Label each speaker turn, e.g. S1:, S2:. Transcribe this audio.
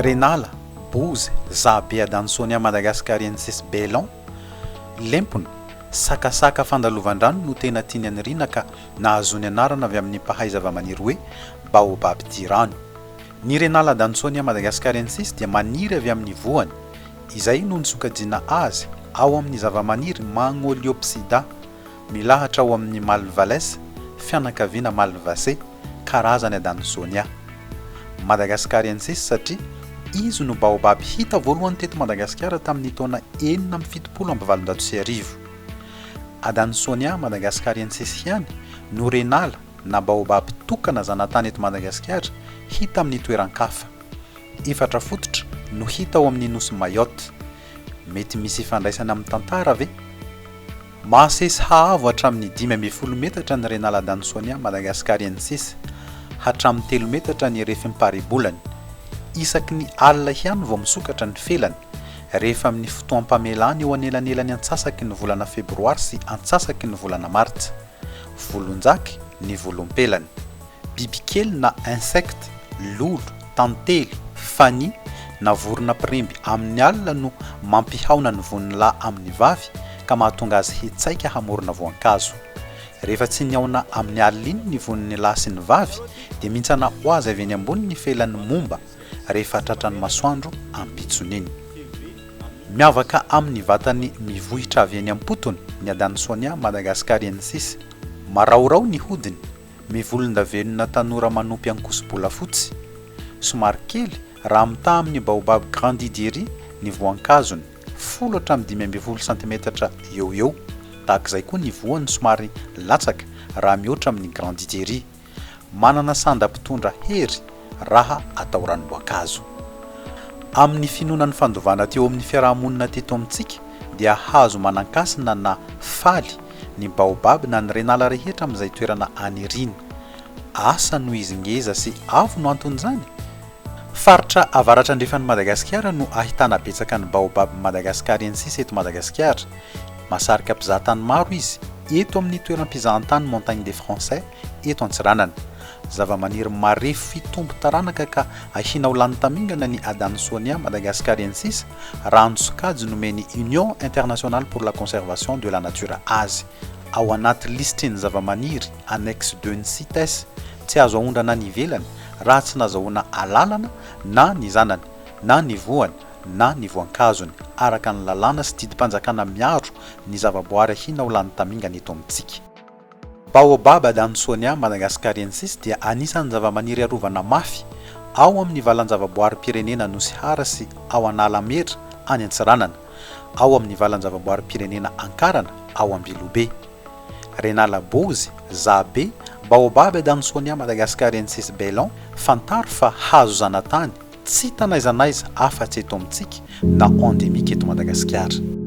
S1: Renala, Bozy, Zabe, Adansonia Madagascariensis, Baillon, Lempona, Sakasaka fandalovan-drano no tena tiany aniriana ka nahazoan'ny anarana avy amin'ny mpahay zavamaniry hoe Baobab rano. Ny Renala Adansonia Madagascariensis dia maniry avy amin'ny voany, izay no nisokajiana azy ao amin'ny zavamaniry Magnoliopsida, milahatra ao amin'ny malvalès, fianakaviana malvasé, karazany Adansonia Madagascariensis satria izy no Baobab hita voalohany teto Madagasikara tamin'ny taona 1770. Adansonia Madagascariensis ihany no Renala na Baobab tokana zanatany eto Madagasikara hita amin'ny toeran-kafa. Efatra fototra no hita ao amin'ny Nosy Mayotte. Mety misy ifandraisana amin'ny tantara ve? Mahasesy haavo hatramin'ny 5 metatra ny Renala Adansonia Madagascariensis, hatramin'ny 3 metatra ny refim-paribolany. Isaky ny alina ihany vao misokatra ny felany rehefa amin'ny fotoam-pamelany eo anelanelany antsasaky ny volana febroary sy antsasaky ny volana martsa. Volonjaky ny volompelany. Bibikely na insecte, lolo, tantely, fany na vorona pirimby amin'ny alina no mampihaona ny voninahy amin'ny vavy ka mahatonga azy hitsaika hamorona voankazo. Rehefa tsy niaona amin'ny alina iny ny voniny lahy sy ny vavy dia mintsana ho azy avy eny ambony ny felany momba rehefa tratran'ny masoandro ampitsoniny. Miavaka amin'ny vatany mivohitra avy eny am-potony ny Adansonia Madagascariensis. Maraorao ny hodiny, mivolondavenona tanora manopy ankoso-bola fotsy. Somary kely raha mitaha amin'ny Baobab grandidiery ny voankazony, 10 hatramin'ny 12 cm eo eo. Tahak'izay koa ny voany somary latsaka raha mihoatra amin'ny grandidiery. Manana sanda-pitondra hery raha atao ranom-boankazo. Amin'ny finonan'ny fandovana teo amin'ny fiarahamonina teto amintsika dia hazo manan-kasina na faly ny Baobab na ny Renala rehetra amin'izay toerana aniriana. Asa no izy ngeza sy avo no anton'izany. Faritra avaratra andrefan'ny Madagasikara no ahitana betsaka ny Baobab Madagascariensis eto Madagasikara. Masarika mpizahatany maro izy eto amin'ny toeram-pizahatany Montagne des Français eto Antsiranana. Zavamaniry marefo fitombo taranaka ka ahinao lany tamingana ny Adansonia Madagascariensis raha nisokajy nomeny Union Internationale pour la Conservation de la Nature azy. Ao anaty listeny zavamaniry annexe 2 ny CITES tsy azo ahondrana ny ivelany raha tsy nazahoana alalana na ny zanany na ny voany na ny voankazony araka ny lalàna sy didim-panjakana miaro ny zavaboary ahina ao lany tamingana eto amintsika. Baobab Adansonia Madagascariensis dia anisan'ny zavamaniry arovana mafy ao amin'ny valan-javaboary pirenena Nosy Hara sy ao Analamera any Antsiranana, ao amin'ny valan-javaboary pirenena Ankarana ao Ambilobe. Renala Bozy, Zabe, Baobab Adansonia Madagascariensis Baillon fantaro fa hazo zanatany tsy tanaizanaiza afa-tsy eto amintsika na endémique eto Madagasikara.